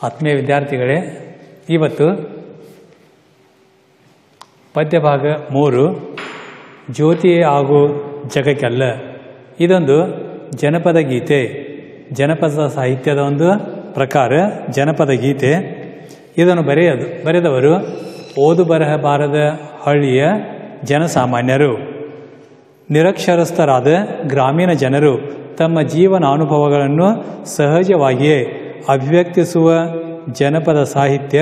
ಆತ್ಮೀಯ ವಿದ್ಯಾರ್ಥಿಗಳೇ, ಇವತ್ತು ಪದ್ಯಭಾಗ 3 ಜ್ಯೋತಿ ಹಾಗೂ ಜಗಕ್ಕೆಲ್ಲ. ಇದೊಂದು ಜನಪದ ಗೀತೆ, ಜನಪದ ಸಾಹಿತ್ಯದ ಒಂದು ಪ್ರಕಾರ ಜನಪದ ಗೀತೆ. ಇದನ್ನು ಬರೆದವರು ಓದು ಬರಹ ಬಾರದ ಹಳ್ಳಿಯ ಜನಸಾಮಾನ್ಯರು. ನಿರಕ್ಷರಸ್ಥರಾದ ಗ್ರಾಮೀಣ ಜನರು ತಮ್ಮ ಜೀವನಾನುಭವಗಳನ್ನು ಸಹಜವಾಗಿಯೇ ಅಭಿವ್ಯಕ್ತಿಸುವ ಜನಪದ ಸಾಹಿತ್ಯ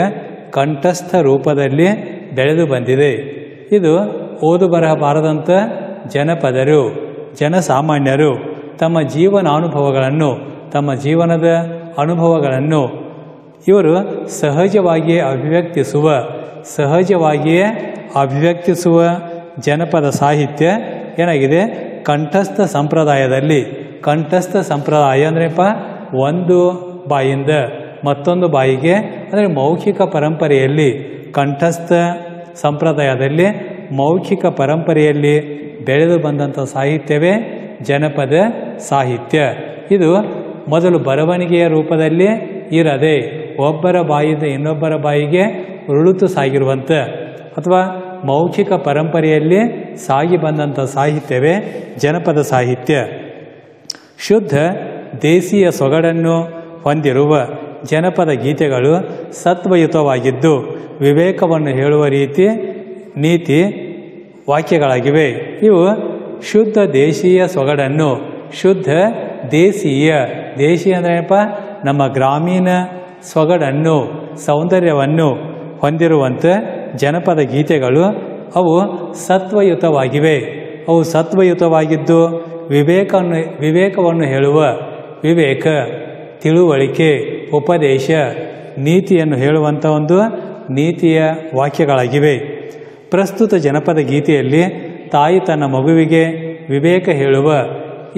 ಕಂಠಸ್ಥ ರೂಪದಲ್ಲಿ ಬೆಳೆದು ಬಂದಿದೆ. ಇದು ಓದು ಬರಹ ಬಾರದಂಥ ಜನಪದರು, ಜನಸಾಮಾನ್ಯರು ತಮ್ಮ ಜೀವನಾನುಭವಗಳನ್ನು, ತಮ್ಮ ಜೀವನದ ಅನುಭವಗಳನ್ನು ಇವರು ಸಹಜವಾಗಿಯೇ ಅಭಿವ್ಯಕ್ತಿಸುವ ಜನಪದ ಸಾಹಿತ್ಯ ಏನಾಗಿದೆ, ಕಂಠಸ್ಥ ಸಂಪ್ರದಾಯದಲ್ಲಿ. ಕಂಠಸ್ಥ ಸಂಪ್ರದಾಯ ಅಂದ್ರೆಪ್ಪ, ಒಂದು ಬಾಯಿಂದ ಮತ್ತೊಂದು ಬಾಯಿಗೆ ಅಂದರೆ ಮೌಖಿಕ ಪರಂಪರೆಯಲ್ಲಿ, ಕಂಠಸ್ಥ ಸಂಪ್ರದಾಯದಲ್ಲಿ ಮೌಖಿಕ ಪರಂಪರೆಯಲ್ಲಿ ಬೆಳೆದು ಬಂದಂಥ ಸಾಹಿತ್ಯವೇ ಜನಪದ ಸಾಹಿತ್ಯ. ಇದು ಮೊದಲು ಬರವಣಿಗೆಯ ರೂಪದಲ್ಲಿ ಇರದೆ ಒಬ್ಬರ ಬಾಯಿಂದ ಇನ್ನೊಬ್ಬರ ಬಾಯಿಗೆ ಉರುಳುತು ಸಾಗಿರುವಂಥ ಅಥವಾ ಮೌಖಿಕ ಪರಂಪರೆಯಲ್ಲಿ ಸಾಗಿ ಬಂದಂಥ ಸಾಹಿತ್ಯವೇ ಜನಪದ ಸಾಹಿತ್ಯ. ಶುದ್ಧ ದೇಶೀಯ ಸೊಗಡನ್ನು ಹೊಂದಿರುವ ಜನಪದ ಗೀತೆಗಳು ಸತ್ವಯುತವಾಗಿದ್ದು ವಿವೇಕವನ್ನು ಹೇಳುವ ನೀತಿ ವಾಕ್ಯಗಳಾಗಿವೆ. ಇವು ಶುದ್ಧ ದೇಶೀಯ ಸೊಗಡನ್ನು, ಶುದ್ಧ ದೇಶೀಯ ಅಂದ್ರೇನಪ್ಪ, ನಮ್ಮ ಗ್ರಾಮೀಣ ಸೊಗಡನ್ನು, ಸೌಂದರ್ಯವನ್ನು ಹೊಂದಿರುವಂಥ ಜನಪದ ಗೀತೆಗಳು ಅವು ಸತ್ವಯುತವಾಗಿವೆ. ಅವು ಸತ್ವಯುತವಾಗಿದ್ದು ವಿವೇಕವನ್ನು ಹೇಳುವ, ವಿವೇಕ, ತಿಳುವಳಿಕೆ, ಉಪದೇಶ, ನೀತಿಯನ್ನು ಹೇಳುವಂಥ ಒಂದು ನೀತಿಯ ವಾಕ್ಯಗಳಾಗಿವೆ. ಪ್ರಸ್ತುತ ಜನಪದ ಗೀತೆಯಲ್ಲಿ ತಾಯಿ ತನ್ನ ಮಗುವಿಗೆ ವಿವೇಕ ಹೇಳುವ,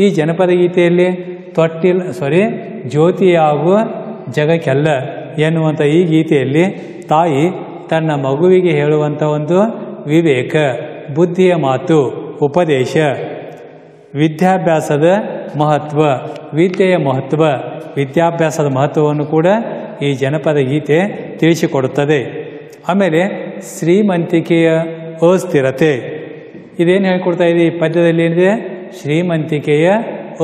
ಈ ಜನಪದ ಗೀತೆಯಲ್ಲಿ ಜ್ಯೋತಿ ಹಾಗೂ ಜಗಕ್ಕೆಲ್ಲ ಎನ್ನುವಂಥ ಈ ಗೀತೆಯಲ್ಲಿ ತಾಯಿ ತನ್ನ ಮಗುವಿಗೆ ಹೇಳುವಂಥ ಒಂದು ವಿವೇಕ, ಬುದ್ಧಿಯ ಮಾತು, ಉಪದೇಶ, ವಿದ್ಯಾಭ್ಯಾಸದ ಮಹತ್ವ, ವಿದ್ಯಾಭ್ಯಾಸದ ಮಹತ್ವವನ್ನು ಕೂಡ ಈ ಜನಪದ ಗೀತೆ ತಿಳಿಸಿಕೊಡುತ್ತದೆ. ಆಮೇಲೆ ಶ್ರೀಮಂತಿಕೆಯ ಅಸ್ಥಿರತೆ, ಇದೇನು ಹೇಳ್ಕೊಡ್ತಾ ಇದೆ ಈ ಪದ್ಯದಲ್ಲಿ ಏನಿದೆ, ಶ್ರೀಮಂತಿಕೆಯ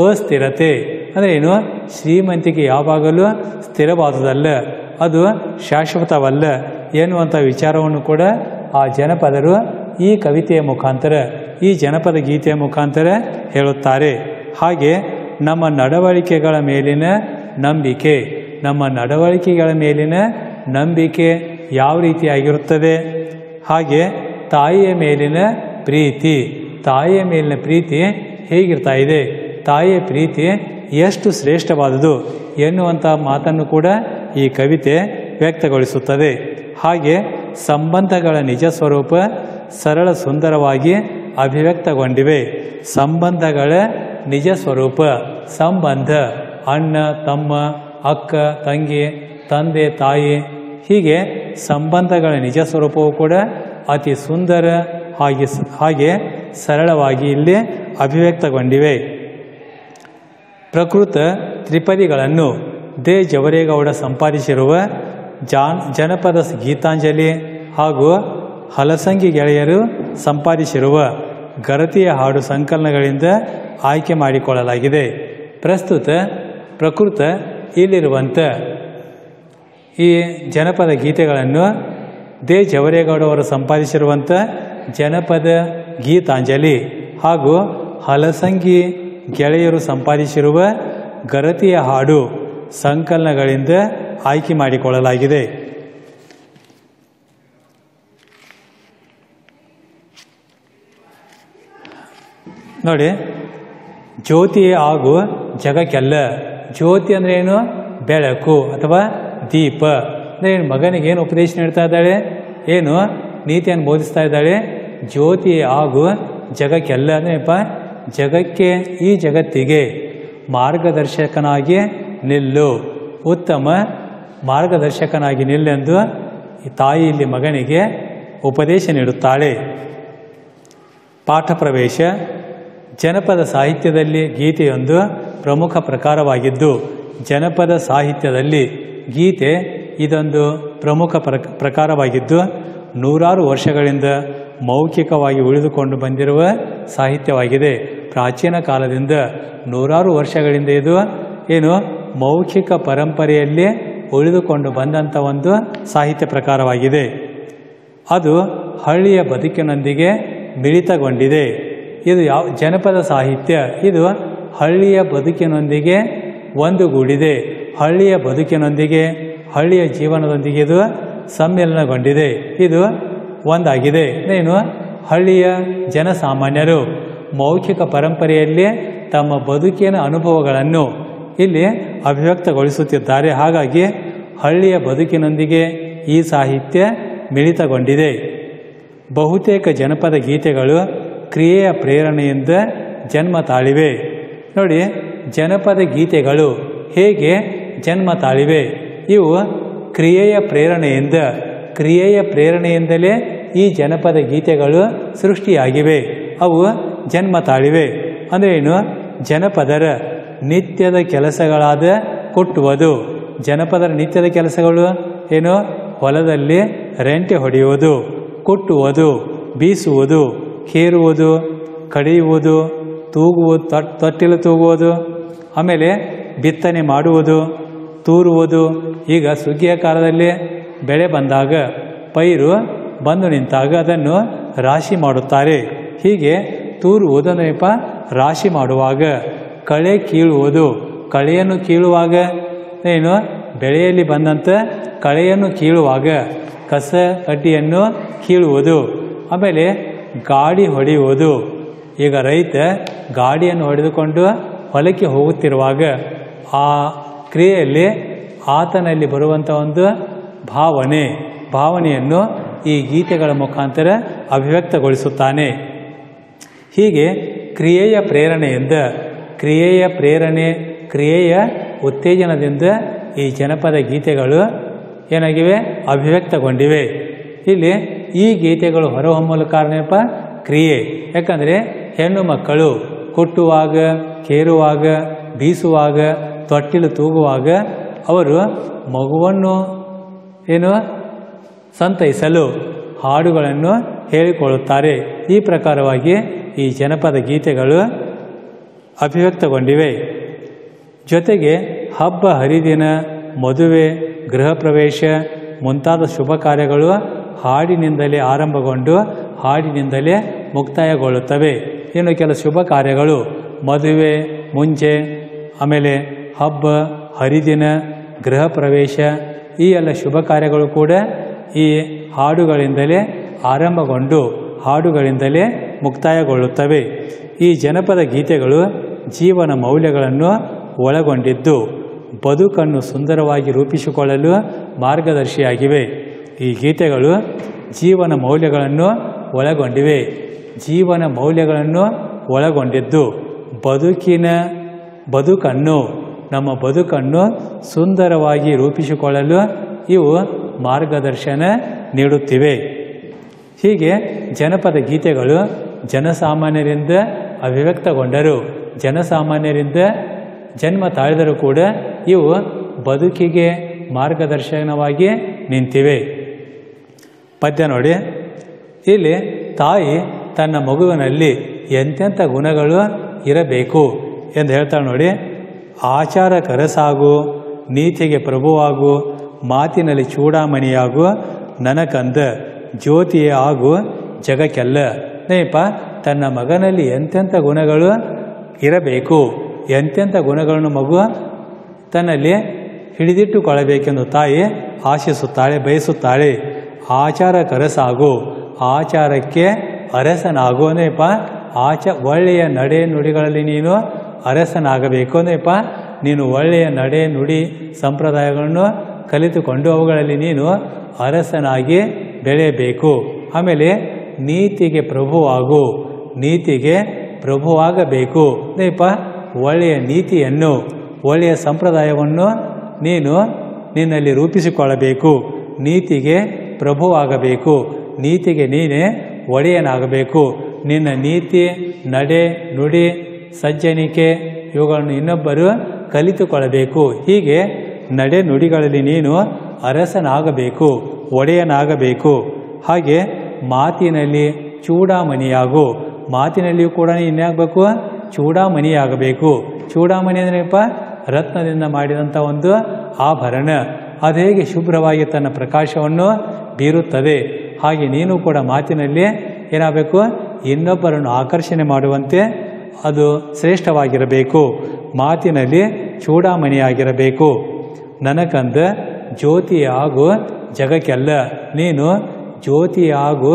ಅಸ್ಥಿರತೆ ಅಂದರೆ ಏನು, ಶ್ರೀಮಂತಿಕೆ ಯಾವಾಗಲೂ ಸ್ಥಿರವಾದುದಲ್ಲ, ಅದು ಶಾಶ್ವತವಲ್ಲ ಎನ್ನುವಂಥ ವಿಚಾರವನ್ನು ಕೂಡ ಆ ಜನಪದರು ಈ ಕವಿತೆಯ ಮುಖಾಂತರ, ಈ ಜನಪದ ಗೀತೆಯ ಮುಖಾಂತರ ಹೇಳುತ್ತಾರೆ. ಹಾಗೆ ನಮ್ಮ ನಡವಳಿಕೆಗಳ ಮೇಲಿನ ನಂಬಿಕೆ ಯಾವ ರೀತಿಯಾಗಿರುತ್ತದೆ, ಹಾಗೆ ತಾಯಿಯ ಮೇಲಿನ ಪ್ರೀತಿ ಹೇಗಿರ್ತಾ ಇದೆ, ತಾಯಿಯ ಪ್ರೀತಿ ಎಷ್ಟು ಶ್ರೇಷ್ಠವಾದುದು ಎನ್ನುವಂಥ ಮಾತನ್ನು ಕೂಡ ಈ ಕವಿತೆ ವ್ಯಕ್ತಗೊಳಿಸುತ್ತದೆ. ಹಾಗೆ ಸಂಬಂಧಗಳ ನಿಜ ಸ್ವರೂಪ ಸರಳ ಸುಂದರವಾಗಿ ಅಭಿವ್ಯಕ್ತಗೊಂಡಿವೆ. ಸಂಬಂಧಗಳ ನಿಜ ಸ್ವರೂಪ, ಸಂಬಂಧ, ಅಣ್ಣ ತಮ್ಮ, ಅಕ್ಕ ತಂಗಿ, ತಂದೆ ತಾಯಿ, ಹೀಗೆ ಸಂಬಂಧಗಳ ನಿಜ ಸ್ವರೂಪವು ಕೂಡ ಅತಿ ಸುಂದರ ಹಾಗೆ ಸರಳವಾಗಿ ಇಲ್ಲಿ ಅಭಿವ್ಯಕ್ತಗೊಂಡಿವೆ. ಪ್ರಕೃತ ತ್ರಿಪದಿಗಳನ್ನು ದೇ ಜವರೇಗೌಡ ಸಂಪಾದಿಸಿರುವ ಜನಪದ ಗೀತಾಂಜಲಿ ಹಾಗೂ ಹಲಸಂಗಿ ಗೆಳೆಯರು ಸಂಪಾದಿಸಿರುವ ಗರತಿಯ ಹಾಡು ಸಂಕಲನಗಳಿಂದ ಆಯ್ಕೆ ಮಾಡಿಕೊಳ್ಳಲಾಗಿದೆ. ಪ್ರಕೃತ ಇಲ್ಲಿರುವಂಥ ಈ ಜನಪದ ಗೀತೆಗಳನ್ನು ದೇ ಜವರೇಗೌಡ ಅವರು ಸಂಪಾದಿಸಿರುವಂಥ ಜನಪದ ಗೀತಾಂಜಲಿ ಹಾಗೂ ಹಲಸಂಗಿ ಗೆಳೆಯರು ಸಂಪಾದಿಸಿರುವ ಗರತಿಯ ಹಾಡು ಸಂಕಲನಗಳಿಂದ ಆಯ್ಕೆ ಮಾಡಿಕೊಳ್ಳಲಾಗಿದೆ. ನೋಡಿ, ಜ್ಯೋತಿ ಹಾಗೂ ಜಗಕ್ಕೆಲ್ಲ. ಜ್ಯೋತಿ ಅಂದರೆ ಏನು, ಬೆಳಕು ಅಥವಾ ದೀಪ. ಅಂದರೆ ಮಗನಿಗೆ ಏನು ಉಪದೇಶ ನೀಡ್ತಾ ಇದ್ದಾಳೆ, ಏನು ನೀತಿಯನ್ನು ಬೋಧಿಸ್ತಾ ಇದ್ದಾಳೆ. ಜ್ಯೋತಿ ಹಾಗೂ ಜಗಕ್ಕೆಲ್ಲ ಅಂದ್ರೇನಪ್ಪ, ಜಗಕ್ಕೆ, ಈ ಜಗತ್ತಿಗೆ ಮಾರ್ಗದರ್ಶಕನಾಗಿ ನಿಲ್ಲು, ಉತ್ತಮ ಮಾರ್ಗದರ್ಶಕನಾಗಿ ನಿಲ್ಲೆಂದು ಈ ತಾಯಿ ಇಲ್ಲಿ ಮಗನಿಗೆ ಉಪದೇಶ ನೀಡುತ್ತಾಳೆ. ಪಾಠ ಪ್ರವೇಶ. ಜನಪದ ಸಾಹಿತ್ಯದಲ್ಲಿ ಗೀತೆಯೊಂದು ಪ್ರಮುಖ ಪ್ರಕಾರವಾಗಿದ್ದು, ಜನಪದ ಸಾಹಿತ್ಯದಲ್ಲಿ ಗೀತೆ ಇದೊಂದು ಪ್ರಮುಖ ಪ್ರಕಾರವಾಗಿದ್ದು ನೂರಾರು ವರ್ಷಗಳಿಂದ ಮೌಖಿಕವಾಗಿ ಉಳಿದುಕೊಂಡು ಬಂದಿರುವ ಸಾಹಿತ್ಯವಾಗಿದೆ. ಪ್ರಾಚೀನ ಕಾಲದಿಂದ ನೂರಾರು ವರ್ಷಗಳಿಂದ ಇದು ಏನು ಮೌಖಿಕ ಪರಂಪರೆಯಲ್ಲಿ ಉಳಿದುಕೊಂಡು ಬಂದಂಥ ಒಂದು ಸಾಹಿತ್ಯ ಪ್ರಕಾರವಾಗಿದೆ. ಅದು ಹಳ್ಳಿಯ ಬದುಕಿನೊಂದಿಗೆ ಮಿಳಿತಗೊಂಡಿದೆ. ಇದು ಯಾವ ಜನಪದ ಸಾಹಿತ್ಯ? ಇದು ಹಳ್ಳಿಯ ಬದುಕಿನೊಂದಿಗೆ ಒಂದುಗೂಡಿದೆ. ಹಳ್ಳಿಯ ಬದುಕಿನೊಂದಿಗೆ ಹಳ್ಳಿಯ ಜೀವನದೊಂದಿಗೆ ಇದು ಸಮ್ಮಿಲನಗೊಂಡಿದೆ. ಇದು ಒಂದಾಗಿದೆ. ಏನು ಹಳ್ಳಿಯ ಜನಸಾಮಾನ್ಯರು ಮೌಖಿಕ ಪರಂಪರೆಯಲ್ಲಿ ತಮ್ಮ ಬದುಕಿನ ಅನುಭವಗಳನ್ನು ಇಲ್ಲಿ ಅಭಿವ್ಯಕ್ತಗೊಳಿಸುತ್ತಿದ್ದಾರೆ. ಹಾಗಾಗಿ ಹಳ್ಳಿಯ ಬದುಕಿನೊಂದಿಗೆ ಈ ಸಾಹಿತ್ಯ ಮಿಳಿತಗೊಂಡಿದೆ. ಬಹುತೇಕ ಜನಪದ ಗೀತೆಗಳು ಕ್ರಿಯೆಯ ಪ್ರೇರಣೆಯಿಂದ ಜನ್ಮ ತಾಳಿವೆ. ನೋಡಿ, ಜನಪದ ಗೀತೆಗಳು ಹೇಗೆ ಜನ್ಮ ತಾಳಿವೆ? ಇವು ಕ್ರಿಯೆಯ ಪ್ರೇರಣೆಯಿಂದಲೇ ಈ ಜನಪದ ಗೀತೆಗಳು ಸೃಷ್ಟಿಯಾಗಿವೆ. ಅವು ಜನ್ಮ ತಾಳಿವೆ. ಅಂದರೆ ಏನು? ಜನಪದರ ನಿತ್ಯದ ಕೆಲಸಗಳಾದ ಕುಟ್ಟುವುದು. ಜನಪದರ ನಿತ್ಯದ ಕೆಲಸಗಳು ಏನು? ಹೊಲದಲ್ಲಿ ರೆಂಟೆ ಹೊಡೆಯುವುದು, ಕುಟ್ಟುವುದು, ಬೀಸುವುದು, ಕೇರುವುದು, ಕಡಿಯುವುದು, ತೂಗುವುದು, ತೊಟ್ಟಿಲು ತೂಗುವುದು, ಆಮೇಲೆ ಬಿತ್ತನೆ ಮಾಡುವುದು, ತೂರುವುದು. ಈಗ ಸುಗ್ಗಿಯ ಕಾಲದಲ್ಲಿ ಬೆಳೆ ಬಂದಾಗ, ಪೈರು ಬಂದು ನಿಂತಾಗ ಅದನ್ನು ರಾಶಿ ಮಾಡುತ್ತಾರೆ. ಹೀಗೆ ತೂರುವುದನ್ನೇಪ ರಾಶಿ ಮಾಡುವಾಗ, ಕಳೆ ಕೀಳುವುದು, ಕಳೆಯನ್ನು ಕೀಳುವಾಗ ಏನು? ಬೆಳೆಯಲ್ಲಿ ಬಂದಂಥ ಕಳೆಯನ್ನು ಕೀಳುವಾಗ ಕಸ ಕಡ್ಡಿಯನ್ನು ಕೀಳುವುದು. ಆಮೇಲೆ ಗಾಡಿ ಹೊಡೆಯುವುದು. ಈಗ ರೈತ ಗಾಡಿಯನ್ನು ಹೊಡೆದುಕೊಂಡು ಹೊಲಕ್ಕೆ ಹೋಗುತ್ತಿರುವಾಗ ಆ ಕ್ರಿಯೆಯಲ್ಲಿ ಆತನಲ್ಲಿ ಬರುವಂಥ ಒಂದು ಭಾವನೆಯನ್ನು ಈ ಗೀತೆಗಳ ಮುಖಾಂತರ ಅಭಿವ್ಯಕ್ತಗೊಳಿಸುತ್ತಾನೆ. ಹೀಗೆ ಕ್ರಿಯೆಯ ಉತ್ತೇಜನದಿಂದ ಈ ಜನಪದ ಗೀತೆಗಳು ಏನಾಗಿವೆ? ಅಭಿವ್ಯಕ್ತಗೊಂಡಿವೆ. ಇಲ್ಲಿ ಈ ಗೀತೆಗಳು ಹೊರಹೊಮ್ಮಲು ಕಾರಣಪ್ಪ ಕ್ರಿಯೆ. ಯಾಕಂದರೆ ಹೆಣ್ಣು ಮಕ್ಕಳು ಕುಟ್ಟುವಾಗ, ಕೇರುವಾಗ, ಬೀಸುವಾಗ, ತೊಟ್ಟಿಲು ತೂಗುವಾಗ ಅವರು ಮಗುವನ್ನು ಏನು ಸಂತೈಸಲು ಹಾಡುಗಳನ್ನು ಹೇಳಿಕೊಳ್ಳುತ್ತಾರೆ. ಈ ಪ್ರಕಾರವಾಗಿ ಈ ಜನಪದ ಗೀತೆಗಳು ಅಭಿವ್ಯಕ್ತಗೊಂಡಿವೆ. ಜೊತೆಗೆ ಹಬ್ಬ ಹರಿದಿನ, ಮದುವೆ, ಗೃಹ ಪ್ರವೇಶ ಮುಂತಾದ ಶುಭ ಕಾರ್ಯಗಳು ಹಾಡಿನಿಂದಲೇ ಆರಂಭಗೊಂಡು ಹಾಡಿನಿಂದಲೇ ಮುಕ್ತಾಯಗೊಳ್ಳುತ್ತವೆ. ಇನ್ನು ಕೆಲ ಶುಭ ಕಾರ್ಯಗಳು ಮದುವೆ ಮುಂಚೆ, ಆಮೇಲೆ ಹಬ್ಬ ಹರಿದಿನ, ಗೃಹ ಪ್ರವೇಶ, ಈ ಎಲ್ಲ ಶುಭ ಕಾರ್ಯಗಳು ಕೂಡ ಈ ಹಾಡುಗಳಿಂದಲೇ ಆರಂಭಗೊಂಡು ಹಾಡುಗಳಿಂದಲೇ ಮುಕ್ತಾಯಗೊಳ್ಳುತ್ತವೆ. ಈ ಜನಪದ ಗೀತೆಗಳು ಜೀವನ ಮೌಲ್ಯಗಳನ್ನು ಒಳಗೊಂಡಿದ್ದು ಬದುಕನ್ನು ಸುಂದರವಾಗಿ ರೂಪಿಸಿಕೊಳ್ಳಲು ಮಾರ್ಗದರ್ಶಿಯಾಗಿವೆ. ಈ ಗೀತೆಗಳು ಜೀವನ ಮೌಲ್ಯಗಳನ್ನು ಒಳಗೊಂಡಿದ್ದು ನಮ್ಮ ಬದುಕನ್ನು ಸುಂದರವಾಗಿ ರೂಪಿಸಿಕೊಳ್ಳಲು ಇವು ಮಾರ್ಗದರ್ಶನ ನೀಡುತ್ತಿವೆ. ಹೀಗೆ ಜನಪದ ಗೀತೆಗಳು ಜನಸಾಮಾನ್ಯರಿಂದ ಅಭಿವ್ಯಕ್ತಗೊಂಡರು, ಜನಸಾಮಾನ್ಯರಿಂದ ಜನ್ಮ ತಾಳಿದರೂ ಕೂಡ ಇವು ಬದುಕಿಗೆ ಮಾರ್ಗದರ್ಶನವಾಗಿ ನಿಂತಿವೆ. ಪದ್ಯ ನೋಡಿ, ಇಲ್ಲಿ ತಾಯಿ ತನ್ನ ಮಗುವಿನಲ್ಲಿ ಎಂತೆಂಥ ಗುಣಗಳು ಇರಬೇಕು ಎಂದು ಹೇಳ್ತಾಳೆ ನೋಡಿ. ಆಚಾರ ಕರಸಾಗು, ನೀತಿಗೆ ಪ್ರಭುವಾಗು, ಮಾತಿನಲ್ಲಿ ಚೂಡಾಮಣಿಯಾಗು, ನನಕಂದ ಜ್ಯೋತಿಯೇ ಆಗು ಜಗಕ್ಕೆಲ್ಲ. ತನ್ನ ಮಗನಲ್ಲಿ ಎಂತೆಂಥ ಗುಣಗಳು ಇರಬೇಕು, ಎಂತೆಂಥ ಗುಣಗಳನ್ನು ಮಗು ತನ್ನಲ್ಲಿ ಹಿಡಿದಿಟ್ಟುಕೊಳ್ಳಬೇಕೆಂದು ತಾಯಿ ಆಶಿಸುತ್ತಾಳೆ, ಬಯಸುತ್ತಾಳೆ. ಆಚಾರ ಕರಸಾಗು, ಆಚಾರಕ್ಕೆ ಅರಸನಾಗು. ಒಳ್ಳೆಯ ನಡೆ ನುಡಿಗಳಲ್ಲಿ ನೀನು ಅರಸನಾಗಬೇಕು. ನೀನು ಒಳ್ಳೆಯ ನಡೆ ನುಡಿ ಸಂಪ್ರದಾಯಗಳನ್ನು ಕಲಿತುಕೊಂಡು ಅವುಗಳಲ್ಲಿ ನೀನು ಅರಸನಾಗಿ ಬೆಳೆಯಬೇಕು. ಆಮೇಲೆ ನೀತಿಗೆ ಪ್ರಭುವಾಗಬೇಕು. ಒಳ್ಳೆಯ ನೀತಿಯನ್ನು, ಒಳ್ಳೆಯ ಸಂಪ್ರದಾಯವನ್ನು ನೀನು ನಿನ್ನಲ್ಲಿ ರೂಪಿಸಿಕೊಳ್ಳಬೇಕು. ನೀತಿಗೆ ಪ್ರಭುವಾಗಬೇಕು, ನೀತಿಗೆ ನೀನೇ ಒಡೆಯನಾಗಬೇಕು. ನಿನ್ನ ನೀತಿ, ನಡೆ, ನುಡಿ, ಸಜ್ಜನಿಕೆ ಇವುಗಳನ್ನು ಇನ್ನೊಬ್ಬರು ಕಲಿತುಕೊಳ್ಳಬೇಕು. ಹೀಗೆ ನಡೆ ನುಡಿಗಳಲ್ಲಿ ನೀನು ಅರಸನಾಗಬೇಕು, ಒಡೆಯನಾಗಬೇಕು. ಹಾಗೆ ಮಾತಿನಲ್ಲಿ ಚೂಡಾಮಣಿಯಾಗು, ಮಾತಿನಲ್ಲಿಯೂ ಕೂಡ ಇನ್ಯಾಗಬೇಕು, ಚೂಡಾಮಣಿಯಾಗಬೇಕು. ಚೂಡಾಮಣಿ ಅಂದ್ರೇನಪ್ಪ, ರತ್ನದಿಂದ ಮಾಡಿದಂಥ ಒಂದು ಆಭರಣ. ಅದು ಹೇಗೆ ಶುಭ್ರವಾಗಿ ತನ್ನ ಪ್ರಕಾಶವನ್ನು ಬೀರುತ್ತದೆ, ಹಾಗೆ ನೀನು ಕೂಡ ಮಾತಿನಲ್ಲಿ ಏನಾಗಬೇಕು, ಇನ್ನೊಬ್ಬರನ್ನು ಆಕರ್ಷಣೆ ಮಾಡುವಂತೆ ಅದು ಶ್ರೇಷ್ಠವಾಗಿರಬೇಕು. ಮಾತಿನಲ್ಲಿ ಚೂಡಾಮಣಿಯಾಗಿರಬೇಕು. ನನಕಂದ ಜ್ಯೋತಿಯಾಗು ಜಗಕ್ಕೆಲ್ಲ, ನೀನು ಜ್ಯೋತಿಯಾಗು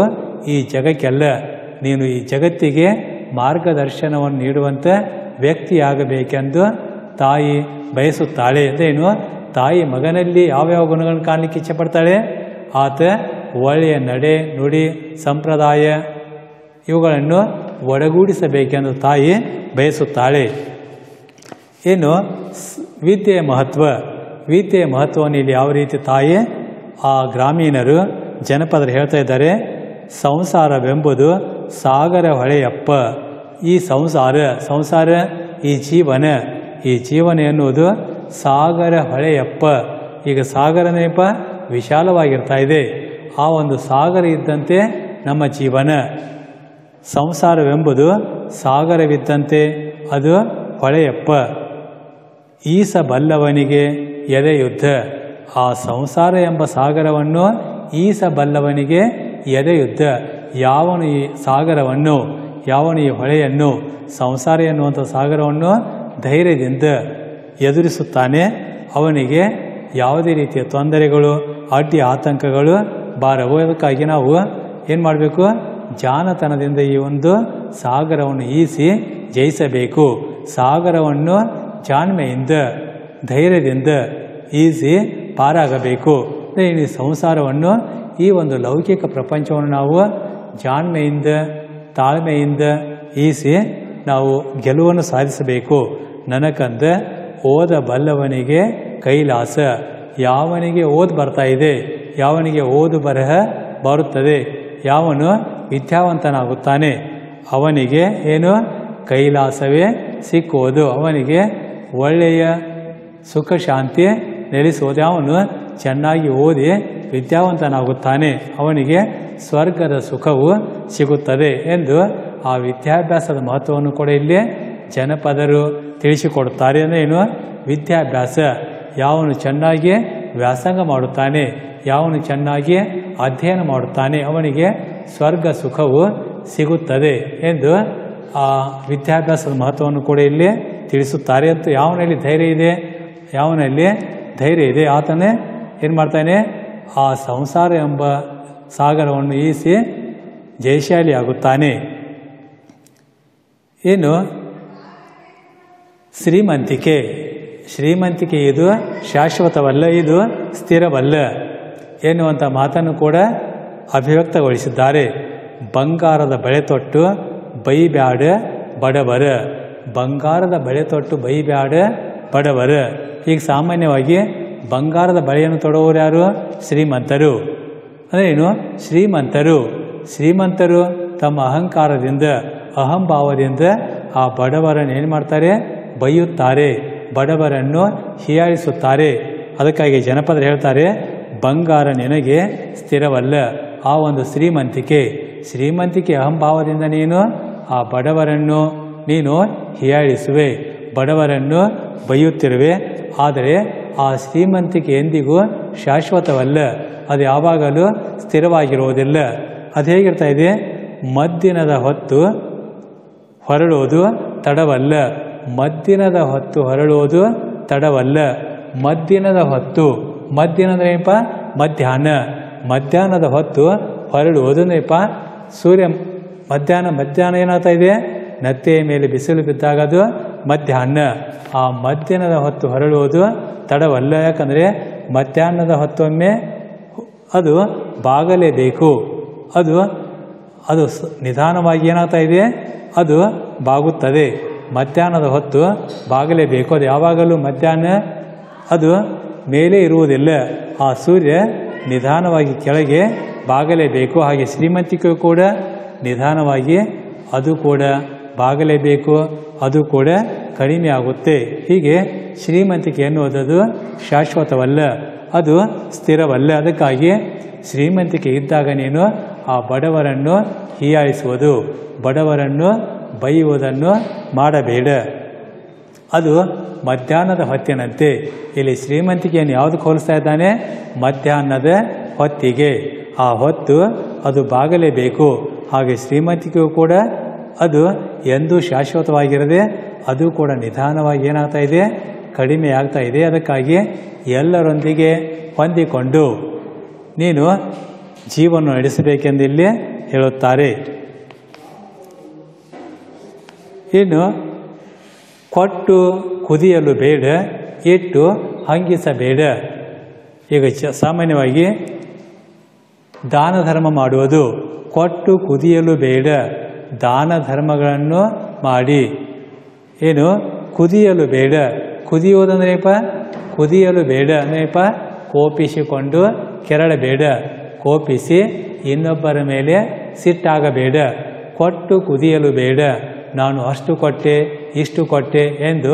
ಈ ಜಗಕ್ಕೆಲ್ಲ, ನೀನು ಈ ಜಗತ್ತಿಗೆ ಮಾರ್ಗದರ್ಶನವನ್ನು ನೀಡುವಂಥ ವ್ಯಕ್ತಿಯಾಗಬೇಕೆಂದು ತಾಯಿ ಬಯಸುತ್ತಾಳೆ. ಅಂದ್ರೇನು, ತಾಯಿ ಮಗನಲ್ಲಿ ಯಾವ್ಯಾವ ಗುಣಗಳನ್ನು ಕಾಣಲಿಕ್ಕೆ ಇಚ್ಛೆ ಪಡ್ತಾಳೆ, ಆತ ಒಳ್ಳೆಯ ನಡೆ ನುಡಿ ಸಂಪ್ರದಾಯ ಇವುಗಳನ್ನು ಒಡಗೂಡಿಸಬೇಕೆಂದು ತಾಯಿ ಬಯಸುತ್ತಾಳೆ. ಏನು ವಿದ್ಯೆಯ ಮಹತ್ವ, ವಿದ್ಯೆಯ ಮಹತ್ವವನ್ನು ಇಲ್ಲಿ ಯಾವ ರೀತಿ ತಾಯಿ ಆ ಗ್ರಾಮೀಣರು ಜನಪದರು ಹೇಳ್ತಾ ಇದ್ದಾರೆ. ಸಂಸಾರವೆಂಬುದು ಸಾಗರ ಹೊಳೆಯಪ್ಪ. ಈ ಸಂಸಾರ ಈ ಜೀವನ ಎನ್ನುವುದು ಸಾಗರ ಹೊಳೆಯಪ್ಪ. ಈಗ ಸಾಗರನೇಪ ವಿಶಾಲವಾಗಿರ್ತಾ ಇದೆ. ಆ ಒಂದು ಸಾಗರ ಇದ್ದಂತೆ ನಮ್ಮ ಜೀವನ. ಸಂಸಾರವೆಂಬುದು ಸಾಗರವಿದ್ದಂತೆ ಅದು ಹೊಳೆಯಪ್ಪ. ಈಸಬಲ್ಲವನಿಗೆ ಎದೆಯುದ್ಧ. ಆ ಸಂಸಾರ ಎಂಬ ಸಾಗರವನ್ನು ಈಸಬಲ್ಲವನಿಗೆ ಎದೆಯುದ್ಧ. ಯಾವನು ಈ ಸಾಗರವನ್ನು, ಯಾವನು ಈ ಹೊಳೆಯನ್ನು, ಸಂಸಾರ ಎನ್ನುವಂಥ ಸಾಗರವನ್ನು ಧೈರ್ಯದಿಂದ ಎದುರಿಸುತ್ತಾನೆ, ಅವನಿಗೆ ಯಾವುದೇ ರೀತಿಯ ತೊಂದರೆಗಳು ಅಡ್ಡಿ ಆತಂಕಗಳು ಬಾರವು. ಅದಕ್ಕಾಗಿ ನಾವು ಏನು ಮಾಡಬೇಕು, ಜಾಣತನದಿಂದ ಈ ಒಂದು ಸಾಗರವನ್ನು ಈಸಿ ಜಯಿಸಬೇಕು. ಸಾಗರವನ್ನು ಜಾಣ್ಮೆಯಿಂದ ಧೈರ್ಯದಿಂದ ಈಸಿ ಪಾರಾಗಬೇಕು. ಈ ಸಂಸಾರವನ್ನು, ಈ ಒಂದು ಲೌಕಿಕ ಪ್ರಪಂಚವನ್ನು ನಾವು ಜಾಣ್ಮೆಯಿಂದ ತಾಳ್ಮೆಯಿಂದ ಈಸಿ ನಾವು ಗೆಲುವನ್ನು ಸಾಧಿಸಬೇಕು. ನನಕಂದ ಓದಬಲ್ಲವನಿಗೆ ಕೈಲಾಸ. ಯಾವನಿಗೆ ಓದು ಬರ್ತಾ ಇದೆ, ಯಾವನಿಗೆ ಓದು ಬರಹ ಬರುತ್ತದೆ, ಯಾವನು ವಿದ್ಯಾವಂತನಾಗುತ್ತಾನೆ, ಅವನಿಗೆ ಏನು ಕೈಲಾಸವೇ ಸಿಕ್ಕುವುದು. ಅವನಿಗೆ ಒಳ್ಳೆಯ ಸುಖ ಶಾಂತಿ ನೆಲೆಸುವುದು. ಅವನು ಚೆನ್ನಾಗಿ ಓದಿ ವಿದ್ಯಾವಂತನಾಗುತ್ತಾನೆ, ಅವನಿಗೆ ಸ್ವರ್ಗದ ಸುಖವು ಸಿಗುತ್ತದೆ ಎಂದು ಆ ವಿದ್ಯಾಭ್ಯಾಸದ ಮಹತ್ವವನ್ನು ಕೂಡ ಇಲ್ಲಿ ಜನಪದರು ತಿಳಿಸಿಕೊಡುತ್ತಾರೆ. ಏನು ವಿದ್ಯಾಭ್ಯಾಸ, ಯಾವನು ಚೆನ್ನಾಗಿ ವ್ಯಾಸಂಗ ಮಾಡುತ್ತಾನೆ, ಯಾವನು ಚೆನ್ನಾಗಿ ಅಧ್ಯಯನ ಮಾಡುತ್ತಾನೆ, ಅವನಿಗೆ ಸ್ವರ್ಗ ಸುಖವು ಸಿಗುತ್ತದೆ ಎಂದು ಆ ವಿದ್ಯಾಭ್ಯಾಸದ ಮಹತ್ವವನ್ನು ಕೂಡ ಇಲ್ಲಿ ತಿಳಿಸುತ್ತಾರೆ. ಅಂತ ಯಾವನಲ್ಲಿ ಧೈರ್ಯ ಇದೆ ಆತನೇ ಏನು ಮಾಡ್ತಾನೆ, ಆ ಸಂಸಾರ ಎಂಬ ಸಾಗರವನ್ನು ಈಸಿ ಜಯಶಾಲಿ ಆಗುತ್ತಾನೆ. ಏನು ಶ್ರೀಮಂತಿಕೆ ಇದು ಶಾಶ್ವತವಲ್ಲ, ಇದು ಸ್ಥಿರವಲ್ಲ ಎನ್ನುವಂಥ ಮಾತನ್ನು ಕೂಡ ಅಭಿವ್ಯಕ್ತಗೊಳಿಸಿದ್ದಾರೆ. ಬಂಗಾರದ ಬಳೆ ತೊಟ್ಟು ಬೈಬ್ಯಾಡ ಬಡವರ. ಬಂಗಾರದ ಬಳೆ ತೊಟ್ಟು ಬೈಬ್ಯಾಡ ಬಡವರ. ಈಗ ಸಾಮಾನ್ಯವಾಗಿ ಬಂಗಾರದ ಬಳೆಯನ್ನು ತೊಡುವವರು ಯಾರು, ಶ್ರೀಮಂತರು. ಅಂದರೆ ಏನು, ಶ್ರೀಮಂತರು ತಮ್ಮ ಅಹಂಕಾರದಿಂದ ಅಹಂಭಾವದಿಂದ ಆ ಬಡವರನ್ನು ಏನು ಮಾಡ್ತಾರೆ, ಬೈಯುತ್ತಾರೆ, ಬಡವರನ್ನು ಹೀಯಾಳಿಸುತ್ತಾರೆ. ಅದಕ್ಕಾಗಿ ಜನಪದರು ಹೇಳ್ತಾರೆ, ಬಂಗಾರ ನಿನಗೆ ಸ್ಥಿರವಲ್ಲ. ಆ ಒಂದು ಶ್ರೀಮಂತಿಕೆ ಅಹಂಭಾವದಿಂದ ನೀನು ಆ ಬಡವರನ್ನು ನೀನು ಹೀಯಾಳಿಸುವೆ, ಬಡವರನ್ನು ಬೈಯುತ್ತಿರುವೆ. ಆದರೆ ಆ ಶ್ರೀಮಂತಿಕೆ ಎಂದಿಗೂ ಶಾಶ್ವತವಲ್ಲ, ಅದು ಯಾವಾಗಲೂ ಸ್ಥಿರವಾಗಿರುವುದಿಲ್ಲ. ಅದು ಹೇಗಿರ್ತಾ ಇದೆ, ಮದ್ದಿನದ ಹೊತ್ತು ಹೊರಳುವುದು ತಡವಲ್ಲ. ಮದ್ದಿನದ ಹೊತ್ತು ಹೊರಳುವುದು ತಡವಲ್ಲ. ಮದ್ದಿನದ ಹೊತ್ತು, ಮದ್ದಿನಂದ್ರೆ ಏನಪ್ಪ, ಮಧ್ಯಾಹ್ನದ ಹೊತ್ತು ಹೊರಳುವುದು ಏನಪ್ಪ, ಸೂರ್ಯ ಮಧ್ಯಾಹ್ನ ಏನಾಗ್ತಾ ಇದೆ, ನತ್ತೆಯ ಮೇಲೆ ಬಿಸಿಲು ಬಿದ್ದಾಗ ಅದು ಮಧ್ಯಾಹ್ನ. ಆ ಮಧ್ಯಾಹ್ನದ ಹೊತ್ತು ಹೊರಳುವುದು ತಡವಲ್ಲ. ಯಾಕಂದರೆ ಮಧ್ಯಾಹ್ನದ ಹೊತ್ತೊಮ್ಮೆ ಅದು ಬಾಗಲೇಬೇಕು. ಅದು ನಿಧಾನವಾಗಿ ಏನಾಗ್ತಾ ಇದೆ, ಅದು ಬಾಗುತ್ತದೆ. ಮಧ್ಯಾಹ್ನದ ಹೊತ್ತು ಬಾಗಲೇಬೇಕು. ಅದು ಯಾವಾಗಲೂ ಮಧ್ಯಾಹ್ನ ಅದು ಮೇಲೆ ಇರುವುದಿಲ್ಲ. ಆ ಸೂರ್ಯ ನಿಧಾನವಾಗಿ ಕೆಳಗೆ ಬಾಗಲೇಬೇಕು. ಹಾಗೆ ಶ್ರೀಮಂತಿಕೆಯು ಕೂಡ ನಿಧಾನವಾಗಿ ಅದು ಕೂಡ ಬಾಗಲೇಬೇಕು, ಅದು ಕೂಡ ಕಡಿಮೆ ಆಗುತ್ತೆ. ಹೀಗೆ ಶ್ರೀಮಂತಿಕೆ ಎನ್ನುವುದು ಶಾಶ್ವತವಲ್ಲ, ಅದು ಸ್ಥಿರವಲ್ಲ. ಅದಕ್ಕಾಗಿ ಶ್ರೀಮಂತಿಕೆ ಇದ್ದಾಗ ನೀನು ಆ ಬಡವರನ್ನು ಹೀಯಾಳಿಸುವುದು, ಬಡವರನ್ನು ಬೈಯುವುದನ್ನು ಮಾಡಬೇಡ. ಅದು ಮಧ್ಯಾಹ್ನದ ಹೊತ್ತಿನಂತೆ. ಇಲ್ಲಿ ಶ್ರೀಮಂತಿಕೆಯನ್ನು ಯಾವುದಕ್ಕೆ ಹೋಲಿಸ್ತಾ ಇದ್ದಾನೆ? ಮಧ್ಯಾಹ್ನದ ಹೊತ್ತಿಗೆ. ಆ ಹೊತ್ತು ಅದು ಬಾಗಲೇಬೇಕು. ಹಾಗೆ ಶ್ರೀಮಂತಿಕೆಯು ಕೂಡ ಅದು ಎಂದೂ ಶಾಶ್ವತವಾಗಿರದೆ ಅದು ಕೂಡ ನಿಧಾನವಾಗಿ ಏನಾಗ್ತಾ ಇದೆ? ಕಡಿಮೆ ಆಗ್ತಾ ಇದೆ. ಅದಕ್ಕಾಗಿ ಎಲ್ಲರೊಂದಿಗೆ ಹೊಂದಿಕೊಂಡು ನೀನು ಜೀವನ ನಡೆಸಬೇಕೆಂದು ಇಲ್ಲಿ ಹೇಳುತ್ತಾರೆ. ಇನ್ನು ಕೊಟ್ಟು ಕುದಿಯಲು ಬೇಡ, ಇಟ್ಟು ಹಂಗಿಸಬೇಡ. ಈಗ ಸಾಮಾನ್ಯವಾಗಿ ದಾನ ಧರ್ಮ ಮಾಡುವುದು, ಕೊಟ್ಟು ಕುದಿಯಲು ಬೇಡ, ದಾನ ಧರ್ಮಗಳನ್ನು ಮಾಡಿ. ಏನು ಕುದಿಯಲು ಬೇಡ? ಕುದಿಯುವುದಂದ್ರೇಪ ಕುದಿಯಲು ಬೇಡ ಅಂದ್ರೇಪ ಕೋಪಿಸಿಕೊಂಡು ಕೆರಳಬೇಡ, ಕೋಪಿಸಿ ಇನ್ನೊಬ್ಬರ ಮೇಲೆ ಸಿಟ್ಟಾಗಬೇಡ. ಕೊಟ್ಟು ಕುದಿಯಲು ಬೇಡ, ನಾನು ಅಷ್ಟು ಕೊಟ್ಟೆ ಇಷ್ಟು ಕೊಟ್ಟೆ ಎಂದು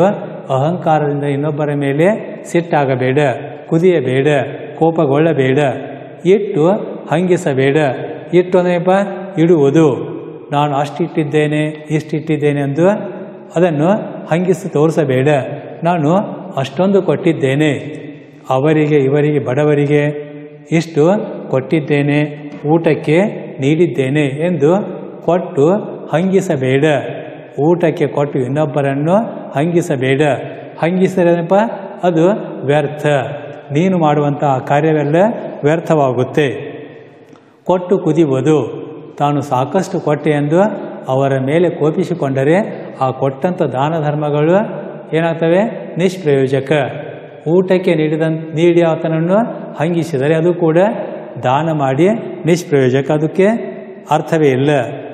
ಅಹಂಕಾರದಿಂದ ಇನ್ನೊಬ್ಬರ ಮೇಲೆ ಸಿಟ್ಟಾಗಬೇಡ, ಕುದಿಯಬೇಡ, ಕೋಪಗೊಳ್ಳಬೇಡ. ಇಟ್ಟು ಹಂಗಿಸಬೇಡ. ಇಟ್ಟು ಅಂದ್ರೇಪ ಇಡುವುದು, ನಾನು ಅಷ್ಟಿಟ್ಟಿದ್ದೇನೆ ಇಷ್ಟಿಟ್ಟಿದ್ದೇನೆ ಎಂದು ಅದನ್ನು ಹಂಗಿಸಿ ತೋರಿಸಬೇಡ. ನಾನು ಅಷ್ಟೊಂದು ಕೊಟ್ಟಿದ್ದೇನೆ, ಅವರಿಗೆ ಇವರಿಗೆ ಬಡವರಿಗೆ ಇಷ್ಟು ಕೊಟ್ಟಿದ್ದೇನೆ, ಊಟಕ್ಕೆ ನೀಡಿದ್ದೇನೆ ಎಂದು ಕೊಟ್ಟು ಹಂಗಿಸಬೇಡ. ಊಟಕ್ಕೆ ಕೊಟ್ಟು ಇನ್ನೊಬ್ಬರನ್ನು ಹಂಗಿಸಬೇಡ. ಹಂಗಿಸಿರಪ್ಪ ಅದು ವ್ಯರ್ಥ, ನೀನು ಮಾಡುವಂತಹ ಕಾರ್ಯವೆಲ್ಲ ವ್ಯರ್ಥವಾಗುತ್ತೆ. ಕೊಟ್ಟು ಕುದಿಯುವುದು, ತಾನು ಸಾಕಷ್ಟು ಕೊಟ್ಟೆ ಎಂದು ಅವರ ಮೇಲೆ ಕೋಪಿಸಿಕೊಂಡರೆ ಆ ಕೊಟ್ಟಂಥ ದಾನ ಧರ್ಮಗಳು ಏನಾಗ್ತವೆ? ನಿಷ್ಪ್ರಯೋಜಕ. ಊಟಕ್ಕೆ ನೀಡಿ ಆತನನ್ನು ಹಂಗಿಸಿದರೆ ಅದು ಕೂಡ ದಾನ ಮಾಡಿ ನಿಷ್ಪ್ರಯೋಜಕ, ಅದಕ್ಕೆ ಅರ್ಥವೇ ಇಲ್ಲ,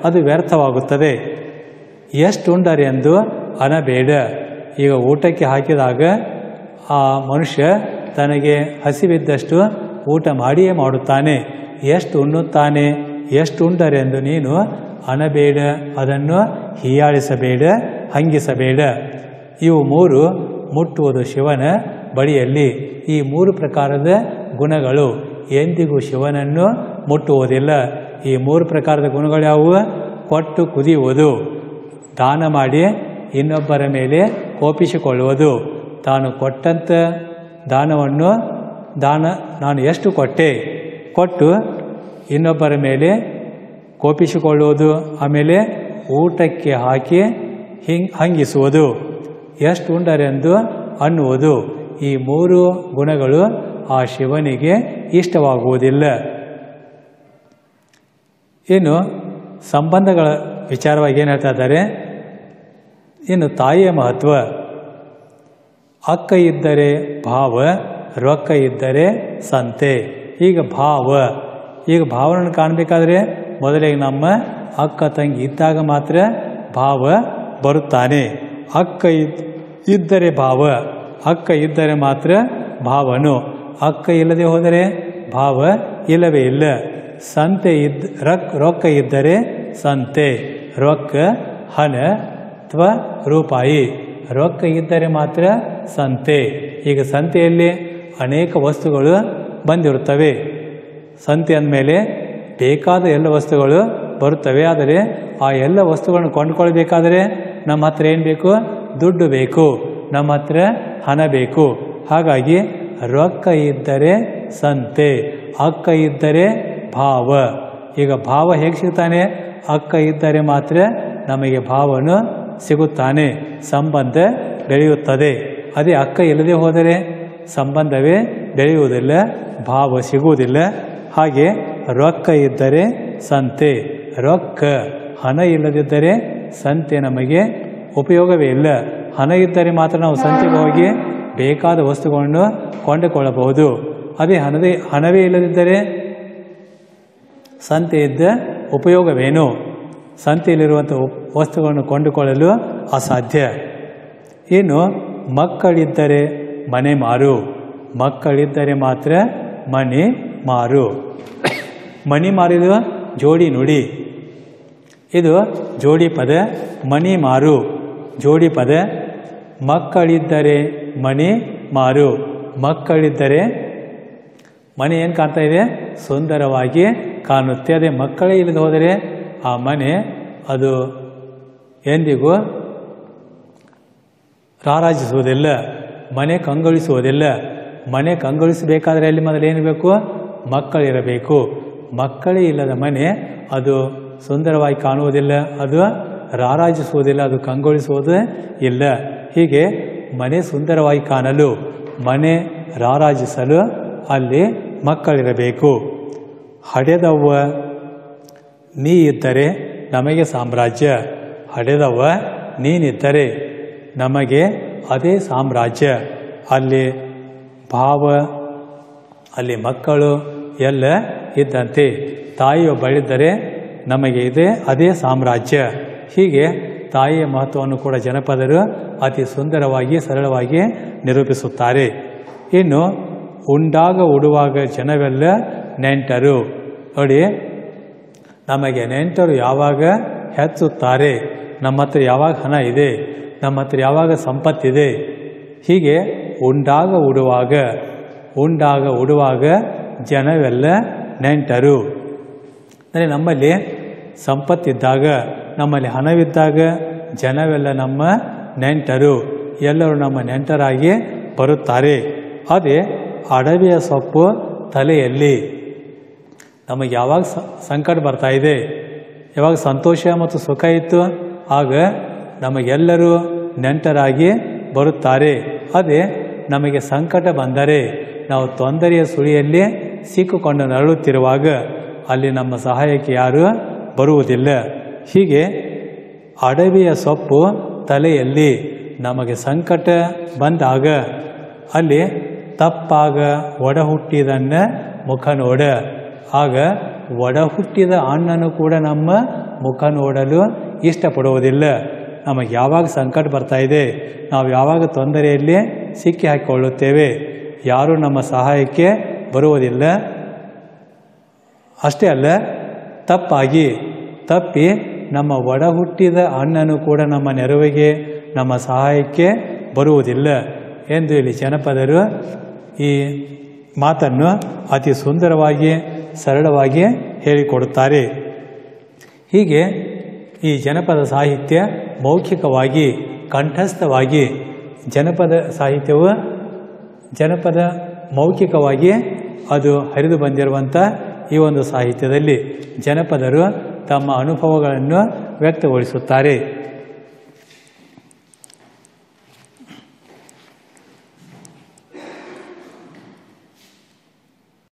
ಅದು ವ್ಯರ್ಥವಾಗುತ್ತದೆ. ಎಷ್ಟು ಉಂಡರೆ ಎಂದು ಅನ್ನಬೇಡ. ಈಗ ಊಟಕ್ಕೆ ಹಾಕಿದಾಗ ಆ ಮನುಷ್ಯ ತನಗೆ ಹಸಿವಿದ್ದಷ್ಟು ಊಟ ಮಾಡಿಯೇ ಮಾಡುತ್ತಾನೆ. ಎಷ್ಟು ಉಣ್ಣುತ್ತಾನೆ, ಎಷ್ಟು ಉಂಡರೆ ಎಂದು ನೀನು ಅನ್ನಬೇಡ, ಅದನ್ನು ಹೀಯಾಳಿಸಬೇಡ, ಹಂಗಿಸಬೇಡ. ಇವು ಮೂರು ಮುಟ್ಟುವುದು ಶಿವನ ಬಳಿಯಲ್ಲಿ. ಈ ಮೂರು ಪ್ರಕಾರದ ಗುಣಗಳು ಎಂದಿಗೂ ಶಿವನನ್ನು ಮುಟ್ಟುವುದಿಲ್ಲ. ಈ ಮೂರು ಪ್ರಕಾರದ ಗುಣಗಳು ಯಾವುವು? ಕೊಟ್ಟು ಕುದಿಯುವುದು, ದಾನ ಮಾಡಿ ಇನ್ನೊಬ್ಬರ ಮೇಲೆ ಕೋಪಿಸಿಕೊಳ್ಳುವುದು, ತಾನು ಕೊಟ್ಟಂಥ ದಾನವನ್ನು ನಾನು ಎಷ್ಟು ಕೊಟ್ಟೆ ಕೊಟ್ಟು ಇನ್ನೊಬ್ಬರ ಮೇಲೆ ಕೋಪಿಸಿಕೊಳ್ಳುವುದು, ಆಮೇಲೆ ಊಟಕ್ಕೆ ಹಾಕಿ ಹಂಗಿಸುವುದು, ಎಷ್ಟು ಉಂಡರೆಂದು ಅನ್ನುವುದು. ಈ ಮೂರು ಗುಣಗಳು ಆ ಶಿವನಿಗೆ ಇಷ್ಟವಾಗುವುದಿಲ್ಲ. ಇನ್ನು ಸಂಬಂಧಗಳ ವಿಚಾರವಾಗಿ ಏನು ಹೇಳ್ತಾ ಇದ್ದಾರೆ? ಇನ್ನು ತಾಯಿಯ ಮಹತ್ವ. ಅಕ್ಕ ಇದ್ದರೆ ಭಾವ, ರೊಕ್ಕ ಇದ್ದರೆ ಸಂತೆ. ಈಗ ಭಾವವನ್ನು ಕಾಣಬೇಕಾದ್ರೆ ಮೊದಲಿಗೆ ನಮ್ಮ ಅಕ್ಕ ತಂಗಿ ಇದ್ದಾಗ ಮಾತ್ರ ಭಾವ ಬರುತ್ತಾನೆ. ಅಕ್ಕ ಇದ್ದರೆ ಭಾವ, ಅಕ್ಕ ಇದ್ದರೆ ಮಾತ್ರ ಭಾವನು. ಅಕ್ಕ ಇಲ್ಲದೆ ಹೋದರೆ ಭಾವ ಇಲ್ಲವೇ ಇಲ್ಲ. ಸಂತೆ ರೊಕ್ಕ ಇದ್ದರೆ ಸಂತೆ, ರೊಕ್ಕ ಹಣ ಅಥವಾ ರೂಪಾಯಿ, ರೊಕ್ಕ ಇದ್ದರೆ ಮಾತ್ರ ಸಂತೆ. ಈಗ ಸಂತೆಯಲ್ಲಿ ಅನೇಕ ವಸ್ತುಗಳು ಬಂದಿರುತ್ತವೆ. ಸಂತೆ ಅಂದಮೇಲೆ ಬೇಕಾದ ಎಲ್ಲ ವಸ್ತುಗಳು ಬರುತ್ತವೆ. ಆದರೆ ಆ ಎಲ್ಲ ವಸ್ತುಗಳನ್ನು ಕೊಂಡುಕೊಳ್ಬೇಕಾದರೆ ನಮ್ಮ ಹತ್ರ ಏನು ಬೇಕು? ದುಡ್ಡು ಬೇಕು, ನಮ್ಮ ಹತ್ರ ಹಣ ಬೇಕು. ಹಾಗಾಗಿ ರೊಕ್ಕ ಇದ್ದರೆ ಸಂತೆ, ಅಕ್ಕ ಇದ್ದರೆ ಭಾವ. ಈಗ ಭಾವ ಹೇಗೆ ಸಿಗ್ತಾನೆ? ಅಕ್ಕ ಇದ್ದರೆ ಮಾತ್ರ ನಮಗೆ ಭಾವನು ಸಿಗುತ್ತಾನೆ, ಸಂಬಂಧ ಬೆಳೆಯುತ್ತದೆ. ಅದೇ ಅಕ್ಕ ಇಲ್ಲದೆ ಹೋದರೆ ಸಂಬಂಧವೇ ಬೆಳೆಯುವುದಿಲ್ಲ, ಭಾವ ಸಿಗುವುದಿಲ್ಲ. ಹಾಗೆ ರೊಕ್ಕ ಇದ್ದರೆ ಸಂತೆ, ರೊಕ್ಕ ಹಣ ಇಲ್ಲದಿದ್ದರೆ ಸಂತೆ ನಮಗೆ ಉಪಯೋಗವೇ ಇಲ್ಲ. ಹಣ ಇದ್ದರೆ ಮಾತ್ರ ನಾವು ಸಂತೆಗೆ ಹೋಗಿ ಬೇಕಾದ ವಸ್ತುಗಳನ್ನು ಕೊಂಡುಕೊಳ್ಳಬಹುದು. ಅದೇ ಹಣವೇ ಇಲ್ಲದಿದ್ದರೆ ಸಂತೆ ಇದ್ದ ಉಪಯೋಗವೇನು? ಸಂತೆಯಲ್ಲಿರುವಂಥ ವಸ್ತುಗಳನ್ನು ಕೊಂಡುಕೊಳ್ಳಲು ಅಸಾಧ್ಯ. ಇನ್ನು ಮಕ್ಕಳಿದ್ದರೆ ಮನೆ ಮಾರು, ಮಕ್ಕಳಿದ್ದರೆ ಮಾತ್ರ ಮನೆ ಮಾರು. ಮಣಿ ಮಾರಿದು ಜೋಡಿ ನುಡಿ, ಇದು ಜೋಡಿ ಪದ. ಮಣಿ ಮಾರು ಜೋಡಿ ಪದ. ಮಕ್ಕಳಿದ್ದರೆ ಮನೆ ಮಾರು, ಮಕ್ಕಳಿದ್ದರೆ ಮನೆ ಏನು ಕಾಣ್ತಾ ಇದೆ? ಸುಂದರವಾಗಿ ಕಾಣುತ್ತೆ. ಅದೇ ಮಕ್ಕಳೇ ಇಲ್ಲದೆ ಹೋದರೆ ಆ ಮನೆ ಅದು ಎಂದಿಗೂ ರಾರಾಜಿಸುವುದಿಲ್ಲ, ಮನೆ ಕಂಗೊಳಿಸುವುದಿಲ್ಲ. ಮನೆ ಕಂಗೊಳಿಸಬೇಕಾದ್ರೆ ಅಲ್ಲಿ ಮೊದಲು ಏನು ಬೇಕು? ಮಕ್ಕಳಿರಬೇಕು. ಮಕ್ಕಳೇ ಇಲ್ಲದ ಮನೆ ಅದು ಸುಂದರವಾಗಿ ಕಾಣುವುದಿಲ್ಲ, ಅದು ರಾರಾಜಿಸುವುದಿಲ್ಲ, ಅದು ಕಂಗೊಳಿಸುವುದು ಇಲ್ಲ. ಹೀಗೆ ಮನೆ ಸುಂದರವಾಗಿ ಕಾಣಲು, ಮನೆ ರಾರಾಜಿಸಲು ಅಲ್ಲಿ ಮಕ್ಕಳಿರಬೇಕು. ಹಡೆದವ್ವ ನೀ ಇದ್ದರೆ ನಮಗೆ ಸಾಮ್ರಾಜ್ಯ. ಹಡೆದವ್ವ ನೀನಿದ್ದರೆ ನಮಗೆ ಅದೇ ಸಾಮ್ರಾಜ್ಯ. ಅಲ್ಲಿ ಭಾವ, ಅಲ್ಲಿ ಮಕ್ಕಳು ಎಲ್ಲ ಇದ್ದಂತೆ. ತಾಯಿಯೊಬ್ಬಳಿದ್ದರೆ ನಮಗೆ ಇದೆ ಅದೇ ಸಾಮ್ರಾಜ್ಯ. ಹೀಗೆ ತಾಯಿಯ ಮಹತ್ವವನ್ನು ಕೂಡ ಜನಪದರು ಅತಿ ಸುಂದರವಾಗಿ ಸರಳವಾಗಿ ನಿರೂಪಿಸುತ್ತಾರೆ. ಇನ್ನು ಉಂಡಾಗ ಉಡುವಾಗ ಜನವೆಲ್ಲ ನೆಂಟರು. ನೋಡಿ, ನಮಗೆ ನೆಂಟರು ಯಾವಾಗ ಹೆಚ್ಚುತ್ತಾರೆ? ನಮ್ಮ ಹತ್ರ ಯಾವಾಗ ಹಣ ಇದೆ, ನಮ್ಮ ಹತ್ರ ಯಾವಾಗ ಸಂಪತ್ತಿದೆ. ಹೀಗೆ ಉಂಡಾಗ ಉಡುವಾಗ ಜನವೆಲ್ಲ ನೆಂಟರು. ಅಂದರೆ ನಮ್ಮಲ್ಲಿ ಸಂಪತ್ತಿದ್ದಾಗ, ನಮ್ಮಲ್ಲಿ ಹಣವಿದ್ದಾಗ ಜನವೆಲ್ಲ ನಮ್ಮ ನೆಂಟರು, ಎಲ್ಲರೂ ನಮ್ಮ ನೆಂಟರಾಗಿ ಬರುತ್ತಾರೆ. ಅದೇ ಅಡವಿಯ ಸೊಪ್ಪು ತಲೆಯಲ್ಲಿ. ನಮಗೆ ಯಾವಾಗ ಸಂಕಟ ಬರ್ತಾ ಇದೆ, ಯಾವಾಗ ಸಂತೋಷ ಮತ್ತು ಸುಖ ಇತ್ತು, ಆಗ ನಮಗೆಲ್ಲರೂ ನೆಂಟರಾಗಿ ಬರುತ್ತಾರೆ. ಅದೇ ನಮಗೆ ಸಂಕಟ ಬಂದರೆ, ನಾವು ತೊಂದರೆಯ ಸುಳಿಯಲ್ಲಿ ಸಿಕ್ಕಿಕೊಂಡು ನರಳುತ್ತಿರುವಾಗ ಅಲ್ಲಿ ನಮ್ಮ ಸಹಾಯಕ್ಕೆ ಯಾರೂ ಬರುವುದಿಲ್ಲ. ಹೀಗೆ ಅಡವಿಯ ಸೊಪ್ಪು ತಲೆಯಲ್ಲಿ. ನಮಗೆ ಸಂಕಟ ಬಂದಾಗ ಅಲ್ಲಿ ತಪ್ಪಾಗ ಒಡ ಹುಟ್ಟಿದನ್ನ ಮುಖ ನೋಡ. ಆಗ ಒಡ ಹುಟ್ಟಿದ ಅಣ್ಣನು ಕೂಡ ನಮ್ಮ ಮುಖ ನೋಡಲು ಇಷ್ಟಪಡುವುದಿಲ್ಲ. ನಮಗೆ ಯಾವಾಗ ಸಂಕಟ ಬರ್ತಾ ಇದೆ, ನಾವು ಯಾವಾಗ ತೊಂದರೆಯಲ್ಲಿ ಸಿಕ್ಕಿ ಹಾಕಿಕೊಳ್ಳುತ್ತೇವೆ, ಯಾರೂ ನಮ್ಮ ಸಹಾಯಕ್ಕೆ ಬರುವುದಿಲ್ಲ. ಅಷ್ಟೇ ಅಲ್ಲ, ತಪ್ಪಿ ನಮ್ಮ ಒಡ ಹುಟ್ಟಿದ ಅಣ್ಣನು ಕೂಡ ನಮ್ಮ ನೆರವಿಗೆ, ನಮ್ಮ ಸಹಾಯಕ್ಕೆ ಬರುವುದಿಲ್ಲ ಎಂದು ಇಲ್ಲಿ ಜನಪದರು ಈ ಮಾತನ್ನು ಅತಿ ಸುಂದರವಾಗಿ ಸರಳವಾಗಿ ಹೇಳಿಕೊಡುತ್ತಾರೆ. ಹೀಗೆ ಈ ಜನಪದ ಸಾಹಿತ್ಯ ಮೌಖಿಕವಾಗಿ ಕಂಠಸ್ಥವಾಗಿ, ಜನಪದ ಸಾಹಿತ್ಯವು ಜನಪದ ಮೌಖಿಕವಾಗಿ ಅದು ಹರಿದು ಬಂದಿರುವಂಥ ಈ ಒಂದು ಸಾಹಿತ್ಯದಲ್ಲಿ ಜನಪದರು ತಮ್ಮ ಅನುಭವಗಳನ್ನು ವ್ಯಕ್ತಗೊಳಿಸುತ್ತಾರೆ.